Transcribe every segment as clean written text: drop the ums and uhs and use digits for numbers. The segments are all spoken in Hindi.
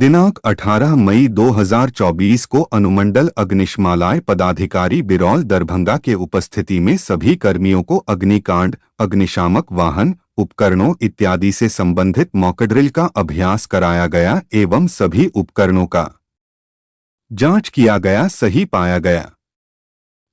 दिनांक 18 मई 2024 को अनुमंडल अग्निशमन पदाधिकारी बिरौल दरभंगा के उपस्थिति में सभी कर्मियों को अग्निकांड, अग्निशामक वाहन, उपकरणों इत्यादि से संबंधित मॉकड्रिल का अभ्यास कराया गया एवं सभी उपकरणों का जांच किया गया, सही पाया गया।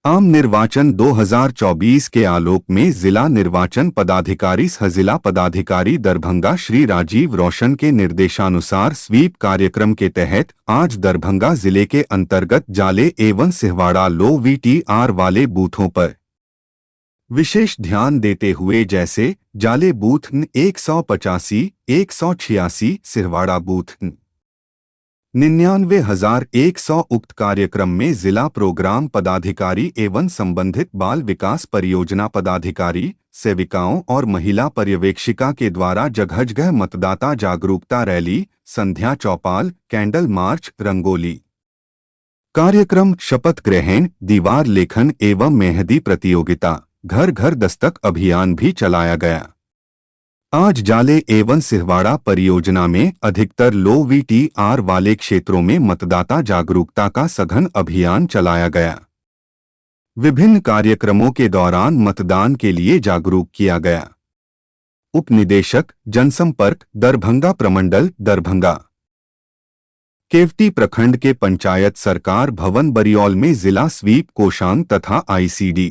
आम निर्वाचन 2024 के आलोक में जिला निर्वाचन पदाधिकारी सह जिला पदाधिकारी दरभंगा श्री राजीव रोशन के निर्देशानुसार स्वीप कार्यक्रम के तहत आज दरभंगा जिले के अंतर्गत जाले एवं सिहवाड़ा लो VTR वाले बूथों पर विशेष ध्यान देते हुए जैसे जाले बूथ 185, 186, सिहवाड़ा बूथ 99,100 उक्त कार्यक्रम में जिला प्रोग्राम पदाधिकारी एवं संबंधित बाल विकास परियोजना पदाधिकारी, सेविकाओं और महिला पर्यवेक्षिका के द्वारा जगह जगह मतदाता जागरूकता रैली, संध्या चौपाल, कैंडल मार्च, रंगोली कार्यक्रम, शपथ ग्रहण, दीवार लेखन एवं मेहंदी प्रतियोगिता, घर घर दस्तक अभियान भी चलाया गया। आज जाले एवं सिहवाड़ा परियोजना में अधिकतर लो VTR वाले क्षेत्रों में मतदाता जागरूकता का सघन अभियान चलाया गया। विभिन्न कार्यक्रमों के दौरान मतदान के लिए जागरूक किया गया। उप निदेशक जनसंपर्क दरभंगा प्रमंडल दरभंगा केवटी प्रखंड के पंचायत सरकार भवन बरियौल में जिला स्वीप कोषांग तथा ICD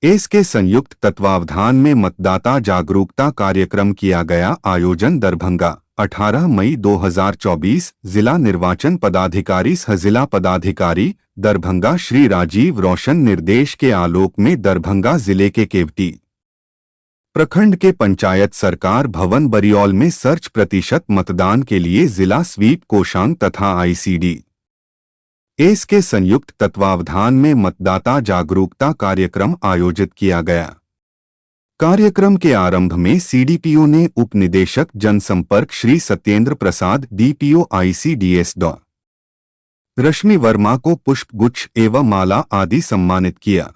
के संयुक्त तत्वावधान में मतदाता जागरूकता कार्यक्रम किया गया। आयोजन दरभंगा 18 मई 2024 जिला निर्वाचन पदाधिकारी सह जिला पदाधिकारी दरभंगा श्री राजीव रोशन निर्देश के आलोक में दरभंगा जिले के केवटी प्रखंड के पंचायत सरकार भवन बरियौल में सर्च प्रतिशत मतदान के लिए जिला स्वीप कोषांग तथा ICD के संयुक्त तत्वावधान में मतदाता जागरूकता कार्यक्रम आयोजित किया गया। कार्यक्रम के आरंभ में CDPO ने उप निदेशक जनसंपर्क श्री सत्येंद्र प्रसाद DPO ICDS डॉ रश्मि वर्मा को पुष्प गुच्छ एवं माला आदि सम्मानित किया।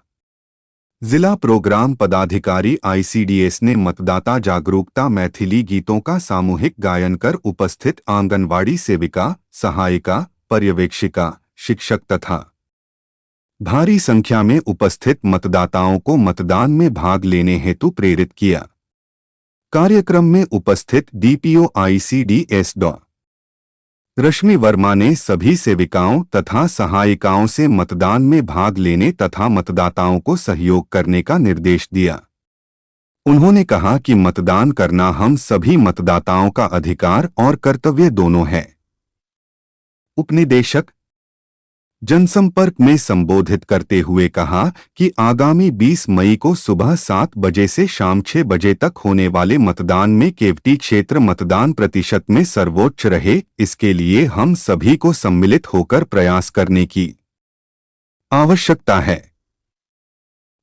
जिला प्रोग्राम पदाधिकारी ICDS ने मतदाता जागरूकता मैथिली गीतों का सामूहिक गायन कर उपस्थित आंगनवाड़ी सेविका, सहायिका, पर्यवेक्षिका, शिक्षक तथा भारी संख्या में उपस्थित मतदाताओं को मतदान में भाग लेने हेतु प्रेरित किया। कार्यक्रम में उपस्थित DPO ICDS डॉ रश्मि वर्मा ने सभी सेविकाओं तथा सहायिकाओं से मतदान में भाग लेने तथा मतदाताओं को सहयोग करने का निर्देश दिया। उन्होंने कहा कि मतदान करना हम सभी मतदाताओं का अधिकार और कर्तव्य दोनों है। उपनिदेशक जनसंपर्क में संबोधित करते हुए कहा कि आगामी 20 मई को सुबह 7 बजे से शाम 6 बजे तक होने वाले मतदान में केवटी क्षेत्र मतदान प्रतिशत में सर्वोच्च रहे, इसके लिए हम सभी को सम्मिलित होकर प्रयास करने की आवश्यकता है।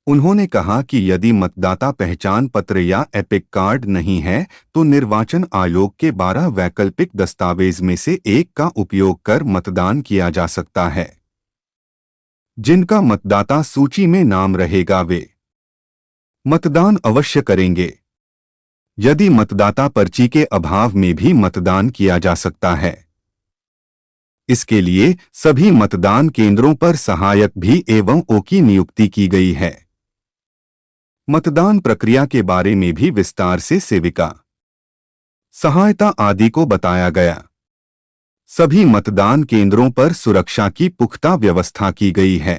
उन्होंने कहा कि यदि मतदाता पहचान पत्र या एपिक कार्ड नहीं है तो निर्वाचन आयोग के 12 वैकल्पिक दस्तावेज में से एक का उपयोग कर मतदान किया जा सकता है। जिनका मतदाता सूची में नाम रहेगा वे मतदान अवश्य करेंगे। यदि मतदाता पर्ची के अभाव में भी मतदान किया जा सकता है। इसके लिए सभी मतदान केंद्रों पर सहायक भी एवं ओ की नियुक्ति की गई है। मतदान प्रक्रिया के बारे में भी विस्तार से सेविका, सहायता आदि को बताया गया। सभी मतदान केंद्रों पर सुरक्षा की पुख्ता व्यवस्था की गई है।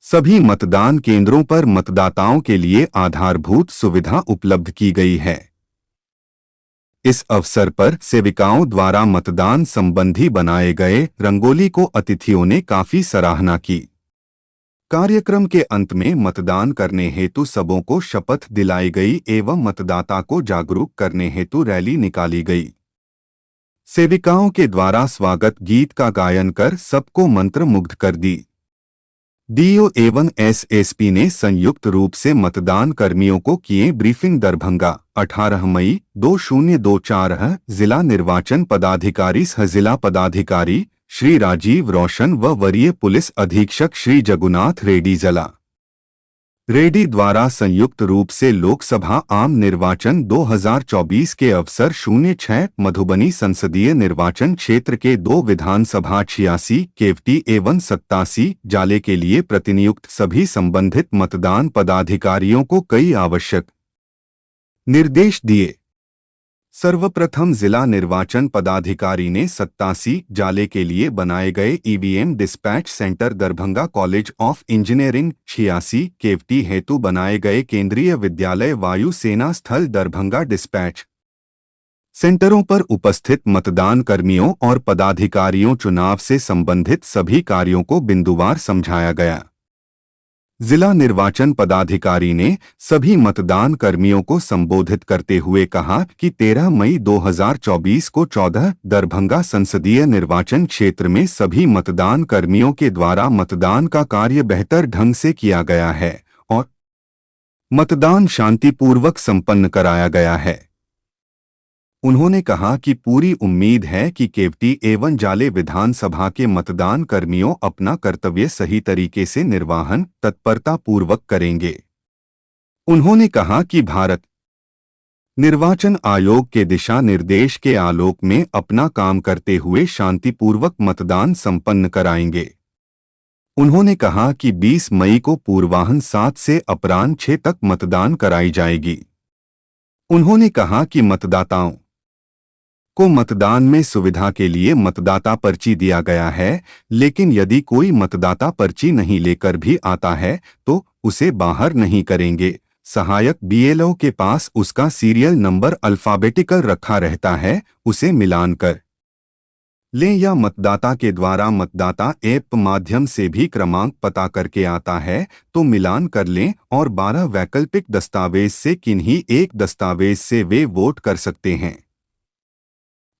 सभी मतदान केंद्रों पर मतदाताओं के लिए आधारभूत सुविधा उपलब्ध की गई है। इस अवसर पर सेविकाओं द्वारा मतदान संबंधी बनाए गए रंगोली को अतिथियों ने काफी सराहना की। कार्यक्रम के अंत में मतदान करने हेतु सबों को शपथ दिलाई गई एवं मतदाता को जागरूक करने हेतु रैली निकाली गई। सेविकाओं के द्वारा स्वागत गीत का गायन कर सबको मंत्रमुग्ध कर दी। DO एवं SSP ने संयुक्त रूप से मतदान कर्मियों को किए ब्रीफिंग। दरभंगा 18 मई 2024 जिला निर्वाचन पदाधिकारी सह जिला पदाधिकारी श्री राजीव रोशन व वरीय पुलिस अधीक्षक श्री जगुनाथ रेड्डी जिला रेड्डी द्वारा संयुक्त रूप से लोकसभा आम निर्वाचन 2024 के अवसर 06 मधुबनी संसदीय निर्वाचन क्षेत्र के 2 विधानसभा 86 केवटी एवं 87 जाले के लिए प्रतिनियुक्त सभी संबंधित मतदान पदाधिकारियों को कई आवश्यक निर्देश दिए। सर्वप्रथम जिला निर्वाचन पदाधिकारी ने 87 जाले के लिए बनाए गए EVM dispatch centre Darbhanga college of engineering 86 Keoti हेतु बनाए गए केंद्रीय विद्यालय वायु सेना स्थल दरभंगा डिस्पैच सेंटरों पर उपस्थित मतदान कर्मियों और पदाधिकारियों चुनाव से संबंधित सभी कार्यों को बिंदुवार समझाया गया। जिला निर्वाचन पदाधिकारी ने सभी मतदान कर्मियों को संबोधित करते हुए कहा कि 13 मई 2024 को 14 दरभंगा संसदीय निर्वाचन क्षेत्र में सभी मतदान कर्मियों के द्वारा मतदान का कार्य बेहतर ढंग से किया गया है और मतदान शांतिपूर्वक संपन्न कराया गया है। उन्होंने कहा कि पूरी उम्मीद है कि केवटी एवं जाले विधानसभा के मतदान कर्मियों अपना कर्तव्य सही तरीके से निर्वहन तत्परता पूर्वक करेंगे। उन्होंने कहा कि भारत निर्वाचन आयोग के दिशा निर्देश के आलोक में अपना काम करते हुए शांतिपूर्वक मतदान संपन्न कराएंगे। उन्होंने कहा कि 20 मई को पूर्वाह्न 7 से अपराह्न 6 तक मतदान कराई जाएगी। उन्होंने कहा कि मतदाताओं को मतदान में सुविधा के लिए मतदाता पर्ची दिया गया है, लेकिन यदि कोई मतदाता पर्ची नहीं लेकर भी आता है तो उसे बाहर नहीं करेंगे। सहायक बीएलओ के पास उसका सीरियल नंबर अल्फाबेटिकल रखा रहता है, उसे मिलान कर लें या मतदाता के द्वारा मतदाता ऐप माध्यम से भी क्रमांक पता करके आता है तो मिलान कर लें और 12 वैकल्पिक दस्तावेज से किन्हीं एक दस्तावेज से वे वोट कर सकते हैं।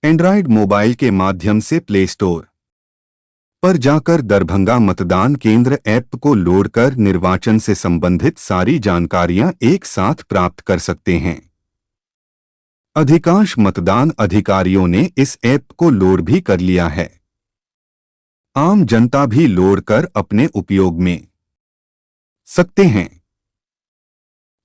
एंड्रॉयड मोबाइल के माध्यम से प्ले स्टोर पर जाकर दरभंगा मतदान केंद्र ऐप को लोड कर निर्वाचन से संबंधित सारी जानकारियां एक साथ प्राप्त कर सकते हैं। अधिकांश मतदान अधिकारियों ने इस ऐप को लोड भी कर लिया है। आम जनता भी लोड कर अपने उपयोग में सकते हैं।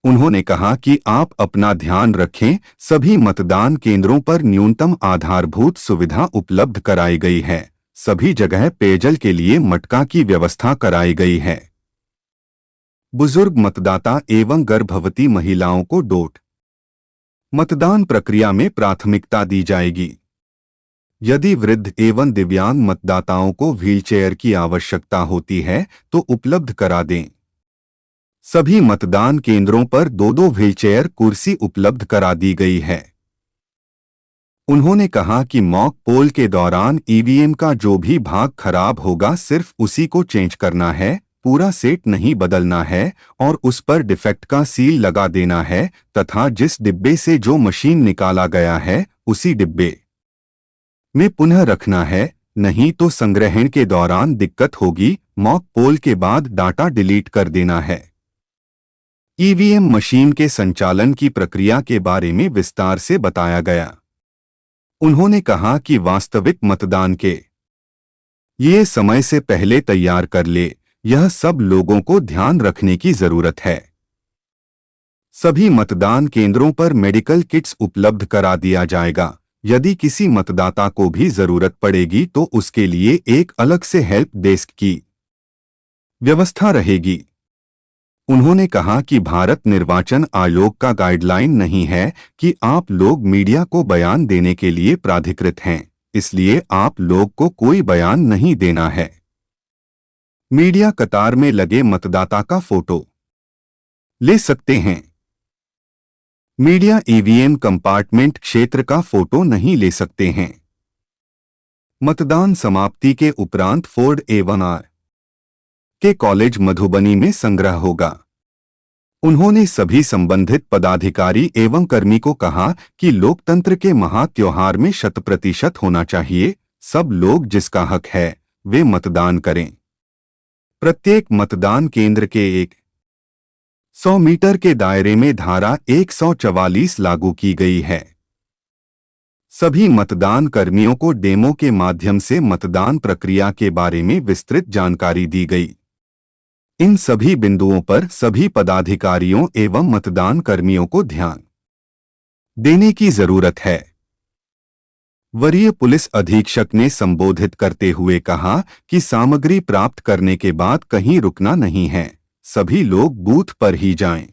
उन्होंने कहा कि आप अपना ध्यान रखें, सभी मतदान केंद्रों पर न्यूनतम आधारभूत सुविधा उपलब्ध कराई गई है। सभी जगह पेयजल के लिए मटका की व्यवस्था कराई गई है। बुजुर्ग मतदाता एवं गर्भवती महिलाओं को डोट मतदान प्रक्रिया में प्राथमिकता दी जाएगी। यदि वृद्ध एवं दिव्यांग मतदाताओं को व्हीलचेयर की आवश्यकता होती है तो उपलब्ध करा दें। सभी मतदान केंद्रों पर 2-2 व्हीलचेयर कुर्सी उपलब्ध करा दी गई है। उन्होंने कहा कि मॉक पोल के दौरान ईवीएम का जो भी भाग खराब होगा सिर्फ उसी को चेंज करना है, पूरा सेट नहीं बदलना है और उस पर डिफेक्ट का सील लगा देना है तथा जिस डिब्बे से जो मशीन निकाला गया है उसी डिब्बे में पुनः रखना है, नहीं तो संग्रहण के दौरान दिक्कत होगी। मॉक पोल के बाद डाटा डिलीट कर देना है। ईवीएम मशीन के संचालन की प्रक्रिया के बारे में विस्तार से बताया गया। उन्होंने कहा कि वास्तविक मतदान के ये समय से पहले तैयार कर ले, यह सब लोगों को ध्यान रखने की जरूरत है। सभी मतदान केंद्रों पर मेडिकल किट्स उपलब्ध करा दिया जाएगा। यदि किसी मतदाता को भी जरूरत पड़ेगी तो उसके लिए एक अलग से हेल्प डेस्क की व्यवस्था रहेगी। उन्होंने कहा कि भारत निर्वाचन आयोग का गाइडलाइन नहीं है कि आप लोग मीडिया को बयान देने के लिए प्राधिकृत हैं, इसलिए आप लोग को कोई बयान नहीं देना है। मीडिया कतार में लगे मतदाता का फोटो ले सकते हैं। मीडिया ईवीएम कंपार्टमेंट क्षेत्र का फोटो नहीं ले सकते हैं। मतदान समाप्ति के उपरांत फोर्ड एवं आर के कॉलेज मधुबनी में संग्रह होगा। उन्होंने सभी संबंधित पदाधिकारी एवं कर्मी को कहा कि लोकतंत्र के महात्योहार में 100% होना चाहिए। सब लोग जिसका हक है वे मतदान करें। प्रत्येक मतदान केंद्र के 100 मीटर के दायरे में धारा 144 लागू की गई है। सभी मतदान कर्मियों को डेमो के माध्यम से मतदान प्रक्रिया के बारे में विस्तृत जानकारी दी गई। इन सभी बिंदुओं पर सभी पदाधिकारियों एवं मतदान कर्मियों को ध्यान देने की जरूरत है। वरीय पुलिस अधीक्षक ने संबोधित करते हुए कहा कि सामग्री प्राप्त करने के बाद कहीं रुकना नहीं है, सभी लोग बूथ पर ही जाएं।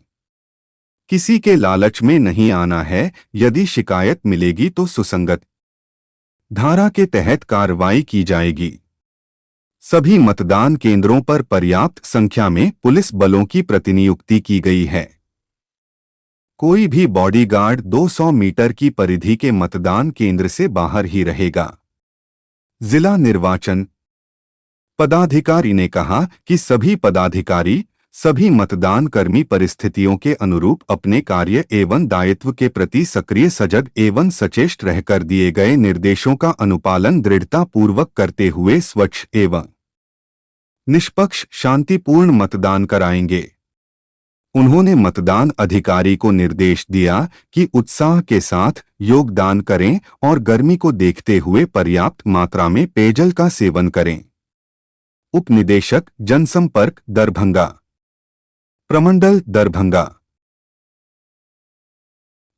किसी के लालच में नहीं आना है। यदि शिकायत मिलेगी तो सुसंगत धारा के तहत कार्रवाई की जाएगी। सभी मतदान केंद्रों पर पर्याप्त संख्या में पुलिस बलों की प्रतिनियुक्ति की गई है। कोई भी बॉडीगार्ड 200 मीटर की परिधि के मतदान केंद्र से बाहर ही रहेगा। जिला निर्वाचन पदाधिकारी ने कहा कि सभी पदाधिकारी, सभी मतदान कर्मी परिस्थितियों के अनुरूप अपने कार्य एवं दायित्व के प्रति सक्रिय, सजग एवं सचेष्ट रहकर दिए गए निर्देशों का अनुपालन दृढ़ता पूर्वक करते हुए स्वच्छ एवं निष्पक्ष शांतिपूर्ण मतदान कराएंगे। उन्होंने मतदान अधिकारी को निर्देश दिया कि उत्साह के साथ योगदान करें और गर्मी को देखते हुए पर्याप्त मात्रा में पेयजल का सेवन करें। उप निदेशक जनसंपर्क दरभंगा, प्रमंडल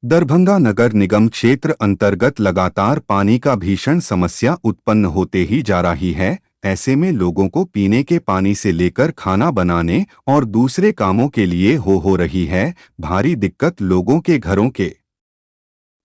दरभंगा नगर निगम क्षेत्र अंतर्गत लगातार पानी का भीषण समस्या उत्पन्न होते ही जा रही है। ऐसे में लोगों को पीने के पानी से लेकर खाना बनाने और दूसरे कामों के लिए हो रही है भारी दिक्कत। लोगों के घरों के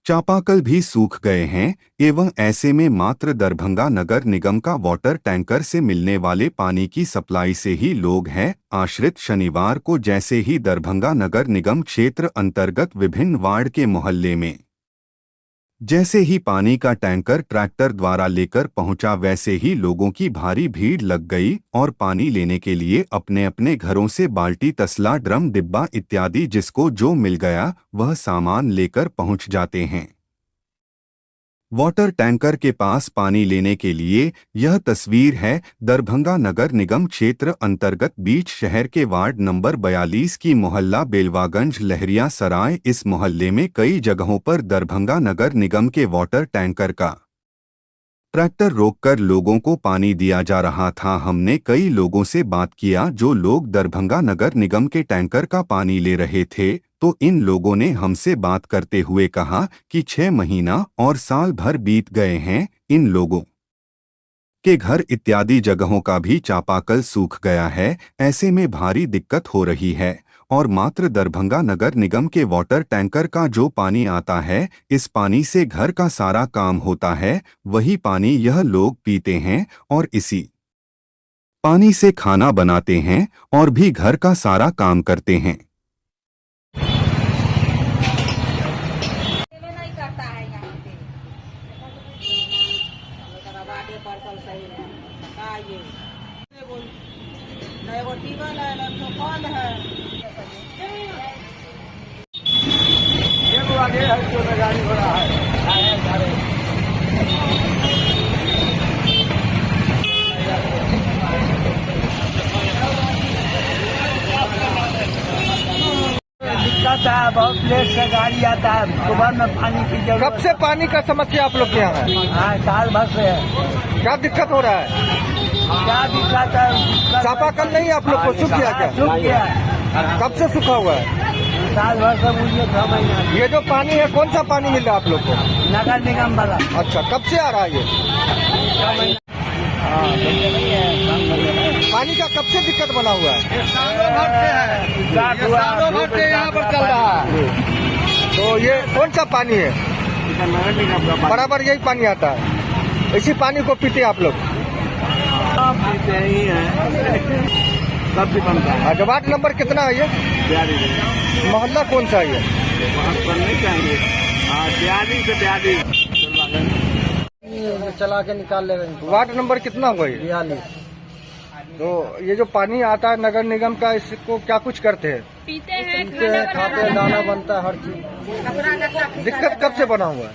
चापाकल भी सूख गए हैं एवं ऐसे में मात्र दरभंगा नगर निगम का वाटर टैंकर से मिलने वाले पानी की सप्लाई से ही लोग हैं आश्रित। शनिवार को जैसे ही दरभंगा नगर निगम क्षेत्र अंतर्गत विभिन्न वार्ड के मोहल्ले में जैसे ही पानी का टैंकर ट्रैक्टर द्वारा लेकर पहुंचा, वैसे ही लोगों की भारी भीड़ लग गई और पानी लेने के लिए अपने अपने घरों से बाल्टी, तसला, ड्रम, डिब्बा इत्यादि जिसको जो मिल गया वह सामान लेकर पहुंच जाते हैं वाटर टैंकर के पास पानी लेने के लिए। यह तस्वीर है दरभंगा नगर निगम क्षेत्र अंतर्गत बीच शहर के वार्ड नंबर 42 की, मोहल्ला बेलवागंज, लहरिया सराय। इस मोहल्ले में कई जगहों पर दरभंगा नगर निगम के वाटर टैंकर का ट्रैक्टर रोककर लोगों को पानी दिया जा रहा था। हमने कई लोगों से बात किया जो लोग दरभंगा नगर निगम के टैंकर का पानी ले रहे थे, तो इन लोगों ने हमसे बात करते हुए कहा कि 6 महीना और साल भर बीत गए हैं, इन लोगों के घर इत्यादि जगहों का भी चापाकल सूख गया है। ऐसे में भारी दिक्कत हो रही है और मात्र दरभंगा नगर निगम के वाटर टैंकर का जो पानी आता है, इस पानी से घर का सारा काम होता है। वही पानी यह लोग पीते हैं और इसी पानी से खाना बनाते हैं और भी घर का सारा काम करते हैं। आगे है जो गाड़ी घोड़ा है दिक्कत है, बहुत लेट से गाड़ी आता है। सुबह में पानी की जरूरत। कब से पानी का समस्या आप लोग के यहाँ है? हाँ, साल भर से है। क्या दिक्कत हो रहा है? क्या दिक्कत है? चापाकल नहीं आप लोग को सूख गया क्या? सूख गया है। कब से सूखा हुआ है? साल भर से मुझे 6 महीना। ये जो पानी है कौन सा पानी मिल रहा है आप लोग को? नगर निगम वाला। अच्छा, कब से आ रहा है ये? 6 महीना। पानी का कब से दिक्कत बना हुआ है? सालों भर से है। सालों भर से यहाँ पर चल रहा है। तो ये कौन सा पानी है? नगर निगम का बराबर यही पानी आता है, इसी पानी को पीते आप लोग? पीते ही है, सब भी बनता है। अच्छा, वार्ड नंबर कितना है ये? मोहल्ला कौन सा है ये? नहीं चाहिए। चला के निकाल ले रहे। वार्ड नंबर कितना हुआ ये? 42। तो ये जो पानी आता है नगर निगम का, इसको क्या कुछ करते हैं? पीते हैं, खाते हैं, दाना बनता है, हर चीज। दिक्कत कब से बना हुआ है?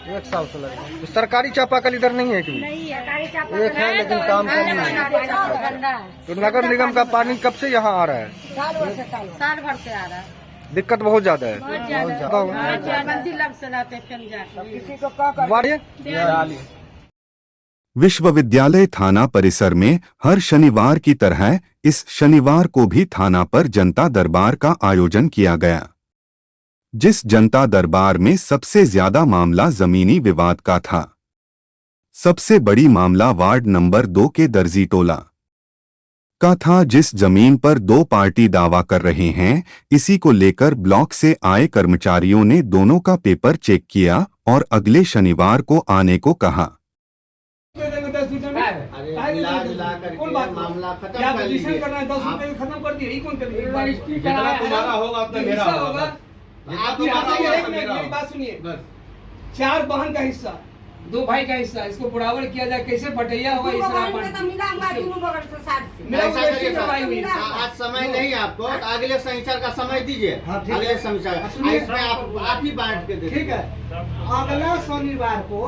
1 साल से लगा। तो सरकारी चापाकल इधर नहीं है कि? एक है लेकिन काम कम नहीं है। तो नगर निगम का पानी कब से यहाँ आ रहा है? साल भर से आ रहा है। दिक्कत बहुत ज्यादा है। मंदिर लग से लाते फिर जाते। वार्ड ये? 42। विश्वविद्यालय थाना परिसर में हर शनिवार की तरह इस शनिवार को भी थाना पर जनता दरबार का आयोजन किया गया, जिस जनता दरबार में सबसे ज्यादा मामला जमीनी विवाद का था। सबसे बड़ी मामला वार्ड नंबर 2 के दर्जी टोला का था, जिस जमीन पर दो पार्टी दावा कर रहे हैं। इसी को लेकर ब्लॉक से आए कर्मचारियों ने दोनों का पेपर चेक किया और अगले शनिवार को आने को कहा। मामला खत्म कर लीजिए। खत्म कर दिए, कौन कर जितना तुम्हारा होगा उतना मेरा होगा। मेरी बात सुनिए, 4 बहन का हिस्सा, 2 भाई का हिस्सा, इसको बराबर किया जाए। कैसे बटैया होगा? आज समय नहीं आपको, अगले शनिचर का समय दीजिए। अगले शनिचर इसमें आप ही बांट के दे। ठीक है, अगला शनिवार को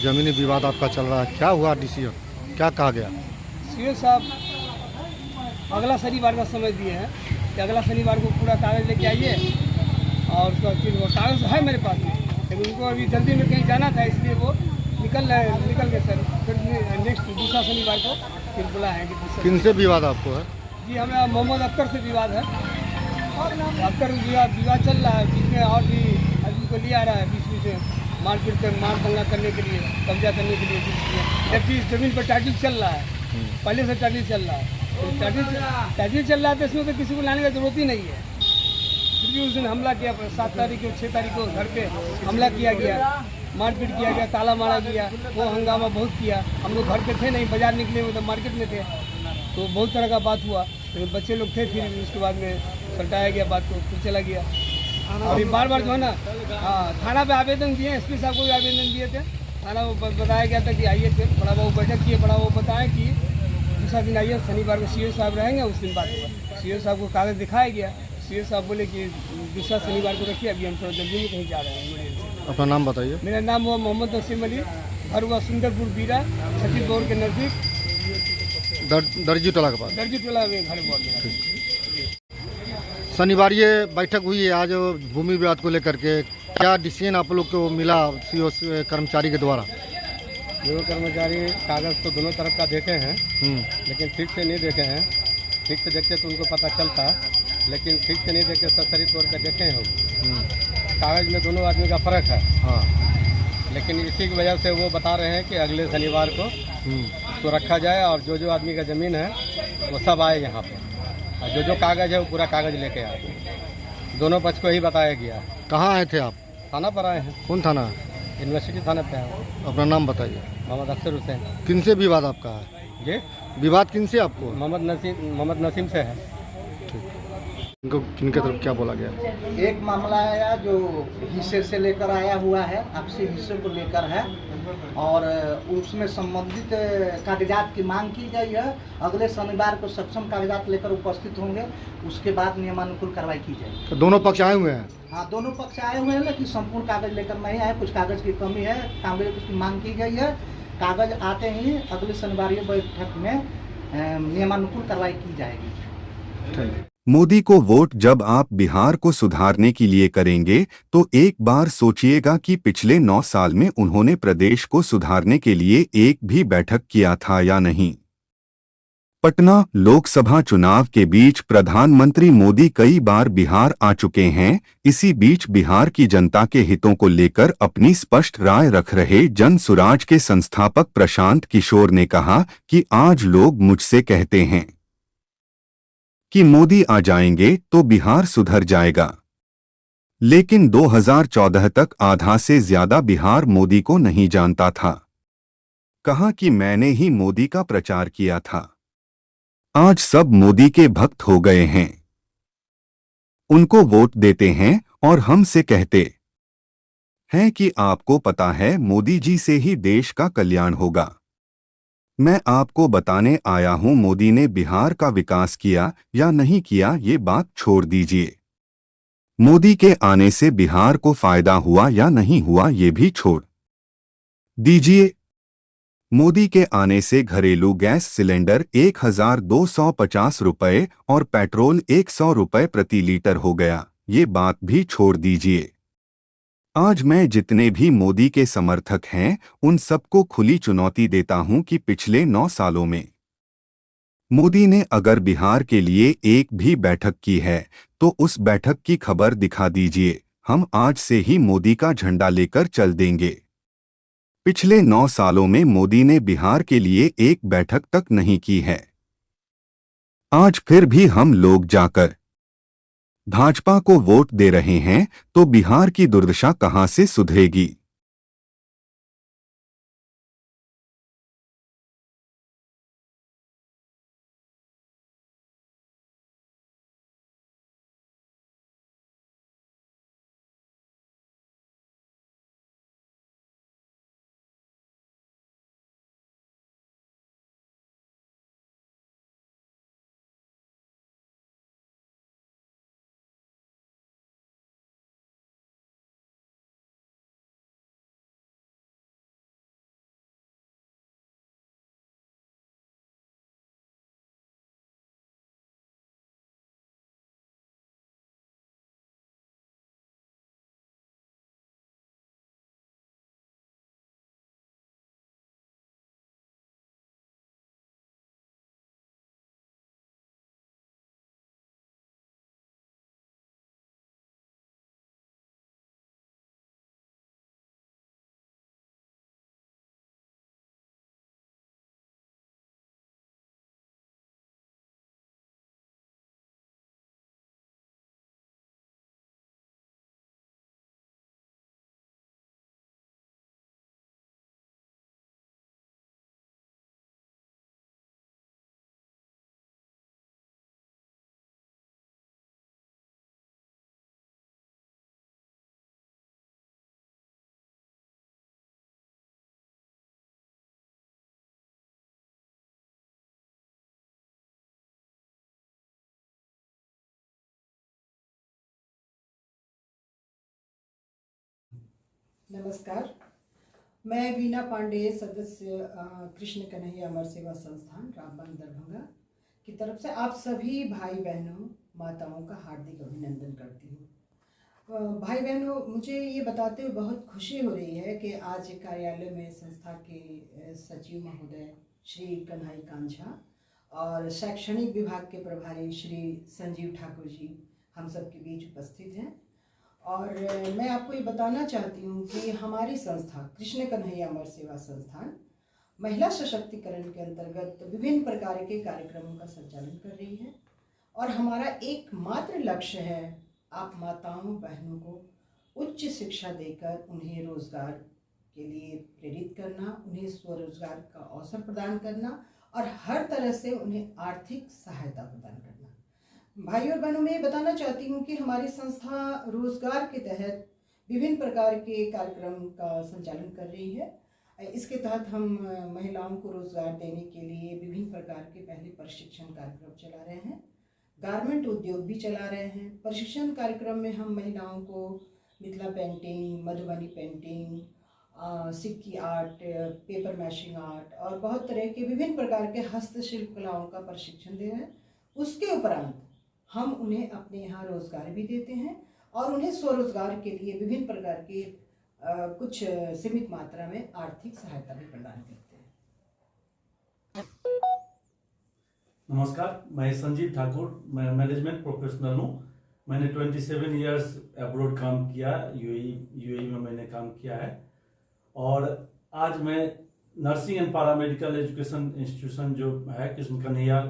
जमीनी विवाद आपका चल रहा है, क्या हुआ डिसीजन, क्या कहा गया? सीओ साहब अगला शनिवार का समय दिए हैं कि अगला शनिवार को पूरा कागज लेके आइए, और उसका फिर वो कागज है मेरे पास में, लेकिन उनको अभी जल्दी में कहीं जाना था, इसलिए वो निकल गए सर। फिर नेक्स्ट दूसरा शनिवार को फिर बोला है कि किनसे विवाद आपको है? जी हमें मोहम्मद अख्तर से विवाद है। अख्तर विवाद चल रहा है बीच में, और भी आदमी को लिया आ रहा है बीच में मारपीट कर मार दंगा करने के लिए, कब्जा करने के लिए। जबकि इस जमीन पर टाइटल चल रहा है, पहले से टाइटल चल रहा है। तो टाइटल चल रहा है तो इसमें तो किसी को लाने की जरूरत ही नहीं है। फिर भी उस दिन हमला किया, 7 तारीख को 6 तारीख को घर पे हमला किया गया, मारपीट किया गया, ताला मारा गया, वो हंगामा बहुत किया। हम लोग घर पे थे नहीं, बाजार निकले हुए तो मार्केट में थे, तो बहुत तरह का बात हुआ। तो बच्चे लोग थे, फिर उसके बाद में सलटाया गया बात को, फिर चला गया। अभी बार जो है ना, हाँ थाना पे आवेदन दिए, एसपी साहब को भी आवेदन दिए थे। थाना को बताया गया था कि आइए, फिर बड़ा बाबू बैठक किए, बड़ा बाबू बताया कि दूसरा दिन आइए, शनिवार को सीओ साहब रहेंगे, उस दिन बात होगा। सीओ साहब को कागज़ दिखाया गया, सीओ साहब बोले कि दूसरा शनिवार को रखिए, अभी हम थोड़ा जल्दी में कहीं जा रहे हैं। अपना नाम बताइए। मेरा नाम हुआ मोहम्मद नसीम अली, घर हुआ सुंदरपुर बीरा, छत्तीसगढ़ के नज़दीक, दर्जी टोला के पास। दर्जी टोला में घर हुआ मेरा। शनिवार ये बैठक हुई है आज भूमि विवाद को लेकर के, क्या डिसीजन आप लोग को मिला सीओ कर्मचारी के द्वारा? दोनों कर्मचारी कागज़ तो दोनों तरफ का देखे हैं, लेकिन ठीक से नहीं देखे हैं। ठीक से देखते तो उनको पता चलता, लेकिन ठीक से नहीं देखे, सरसरी तौर पर देखे हैं। कागज़ में दोनों आदमी का फ़र्क है। हाँ, लेकिन इसी की वजह से वो बता रहे हैं कि अगले शनिवार को उसको रखा जाए, और जो आदमी का ज़मीन है वो सब आए यहाँ पर, और जो कागज़ है वो पूरा कागज़ लेके आए। दोनों पक्ष को ही बताया गया। कहाँ आए थे आप? थाना पर आए हैं। कौन थाना है? यूनिवर्सिटी थाना पे आए। अपना नाम बताइए। मोहम्मद अख्तर हुसैन। किनसे विवाद आपका है? जी, विवाद किनसे आपको? मोहम्मद नसीम से है। इनको किनके तरफ क्या बोला गया? एक मामला आया जो हिस्से से लेकर आया हुआ है, आपसी हिस्से को लेकर है, और उसमें संबंधित कागजात की मांग की गई है। अगले शनिवार को सक्षम कागजात लेकर उपस्थित होंगे, उसके बाद नियमानुकूल कार्रवाई की जाएगी। तो दोनों पक्ष आए हुए हैं? हाँ, दोनों पक्ष आए हुए हैं, लेकिन संपूर्ण कागज लेकर नहीं आए, कुछ कागज की कमी है, कागज की मांग की गई है। कागज आते ही अगले शनिवार बैठक में नियमानुकूल कार्रवाई की जाएगी। मोदी को वोट जब आप बिहार को सुधारने के लिए करेंगे तो एक बार सोचिएगा कि पिछले 9 साल में उन्होंने प्रदेश को सुधारने के लिए एक भी बैठक किया था या नहीं। पटना लोकसभा चुनाव के बीच प्रधानमंत्री मोदी कई बार बिहार आ चुके हैं। इसी बीच बिहार की जनता के हितों को लेकर अपनी स्पष्ट राय रख रहे जन सुराज के संस्थापक प्रशांत किशोर ने कहा कि आज लोग मुझसे कहते हैं कि मोदी आ जाएंगे तो बिहार सुधर जाएगा, लेकिन 2014 तक आधा से ज्यादा बिहार मोदी को नहीं जानता था। कहा कि मैंने ही मोदी का प्रचार किया था। आज सब मोदी के भक्त हो गए हैं, उनको वोट देते हैं और हमसे कहते हैं कि आपको पता है मोदी जी से ही देश का कल्याण होगा। मैं आपको बताने आया हूं मोदी ने बिहार का विकास किया या नहीं किया ये बात छोड़ दीजिए। मोदी के आने से बिहार को फायदा हुआ या नहीं हुआ ये भी छोड़ दीजिए। मोदी के आने से घरेलू गैस सिलेंडर 1250 रुपये और पेट्रोल 100 रुपये प्रति लीटर हो गया। ये बात भी छोड़ दीजिए। आज मैं जितने भी मोदी के समर्थक हैं उन सबको खुली चुनौती देता हूं कि पिछले 9 सालों में मोदी ने अगर बिहार के लिए एक भी बैठक की है तो उस बैठक की खबर दिखा दीजिए। हम आज से ही मोदी का झंडा लेकर चल देंगे। पिछले 9 सालों में मोदी ने बिहार के लिए एक बैठक तक नहीं की है। आज फिर भी हम लोग जाकर भाजपा को वोट दे रहे हैं तो बिहार की दुर्दशा कहां से सुधरेगी। नमस्कार, मैं वीना पांडे, सदस्य कृष्ण कन्हैया अमर सेवा संस्थान रामबन दरभंगा की तरफ से आप सभी भाई बहनों माताओं का हार्दिक अभिनंदन करती हूँ। भाई बहनों, मुझे ये बताते हुए बहुत खुशी हो रही है कि आज कार्यालय में संस्था के सचिव महोदय श्री कन्हई कांझा और शैक्षणिक विभाग के प्रभारी श्री संजीव ठाकुर जी हम सब के बीच उपस्थित हैं। और मैं आपको ये बताना चाहती हूँ कि हमारी संस्था कृष्ण कन्हैया अमर सेवा संस्थान महिला सशक्तिकरण के अंतर्गत विभिन्न प्रकार के कार्यक्रमों का संचालन कर रही है और हमारा एकमात्र लक्ष्य है आप माताओं बहनों को उच्च शिक्षा देकर उन्हें रोजगार के लिए प्रेरित करना, उन्हें स्वरोजगार का अवसर प्रदान करना और हर तरह से उन्हें आर्थिक सहायता प्रदान करना। भाई और बहनों, मैं ये बताना चाहती हूँ कि हमारी संस्था रोजगार के तहत विभिन्न प्रकार के कार्यक्रम का संचालन कर रही है। इसके तहत हम महिलाओं को रोजगार देने के लिए विभिन्न प्रकार के पहले प्रशिक्षण कार्यक्रम चला रहे हैं, गारमेंट उद्योग भी चला रहे हैं। प्रशिक्षण कार्यक्रम में हम महिलाओं को मिथिला पेंटिंग, मधुबनी पेंटिंग, सिक्की आर्ट, पेपर मैशिंग आर्ट और बहुत तरह के विभिन्न प्रकार के हस्तशिल्प कलाओं का प्रशिक्षण दे रहे हैं। उसके उपरांत हम उन्हें अपने यहाँ रोजगार भी देते हैं और उन्हें स्वरोजगार के लिए विभिन्न प्रकार के कुछ सीमित मात्रा में आर्थिक सहायता भी प्रदान करते हैं। नमस्कार, मैं संजीव ठाकुर, मैं मैनेजमेंट प्रोफेशनल हूँ। मैंने 27 इयर्स अब्रॉड काम किया, यूएई में मैंने काम किया है और आज मैं nursing and paramedical education institution जो है Krishna Kanhaiya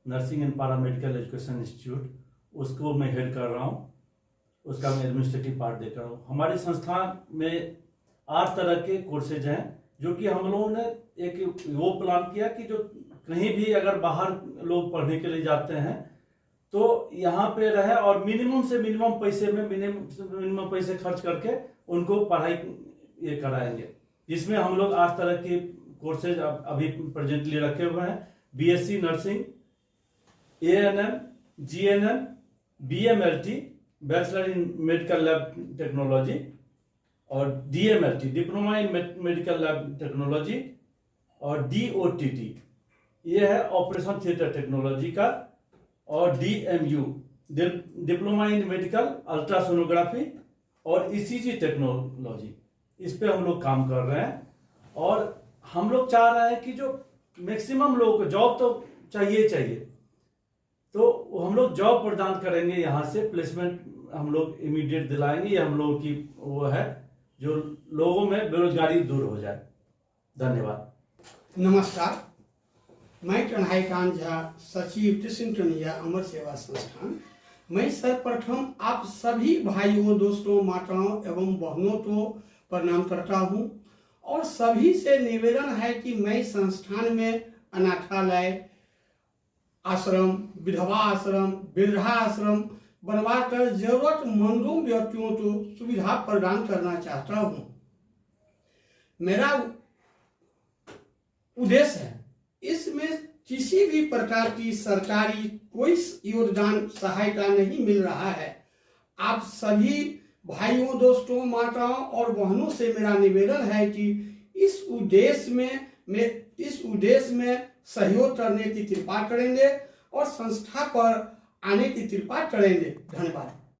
nursing and paramedical education institute, उसको मैं हेड कर रहा हूँ, उसका मैं एडमिनिस्ट्रेटिव पार्ट देख रहा हूँ। हमारी संस्था में 8 तरह के कोर्सेज हैं जो कि हम लोगों ने एक वो प्लान किया कि जो कहीं भी अगर बाहर लोग पढ़ने के लिए जाते हैं तो यहाँ पे रहे और मिनिमम से मिनिमम पैसे में मिनिमम पैसे खर्च करके उनको पढ़ाई ये कराएंगे, जिसमें हम लोग 8 तरह के कोर्सेज अभी प्रेजेंटली रखे हुए हैं। BSc nursing, ANM, GNM, BMLT bachelor in medical lab technology और DMLT diploma in medical lab technology और DOTT ये है ऑपरेशन थिएटर टेक्नोलॉजी का, और DMU diploma in medical ultrasonography और ECG टेक्नोलॉजी, इस पे हम लोग काम कर रहे हैं। और हम लोग चाह रहे हैं कि जो मैक्सिमम लोगों को जॉब तो चाहिए, तो हम लोग जॉब प्रदान करेंगे, यहाँ से प्लेसमेंट हम लोग इमीडिएट दिलाएंगे। ये हम लोगों की वो है जो लोगों में बेरोजगारी दूर हो जाए। धन्यवाद। नमस्कार, मैं कन्हैया झा, सचिव कृष्ण कन्हैया अमर सेवा संस्थान। मैं सर्वप्रथम आप सभी भाइयों, दोस्तों, माताओं एवं बहनों को प्रणाम करता हूं, और सभी से निवेदन है कि मैं संस्थान में अनाथालय, आश्रम, विधवा आश्रम, वृद्धा आश्रम बनवाकर जरूरतमंदों व्यक्तियों को सुविधा प्रदान करना चाहता हूं। मेरा उद्देश्य है इसमें किसी भी प्रकार की सरकारी कोई योगदान सहायता नहीं मिल रहा है। आप सभी भाइयों, दोस्तों, माताओं और बहनों से मेरा निवेदन है कि इस उद्देश्य में सहयोग करने की कृपा करेंगे और संस्था पर आने की कृपा करेंगे। धन्यवाद।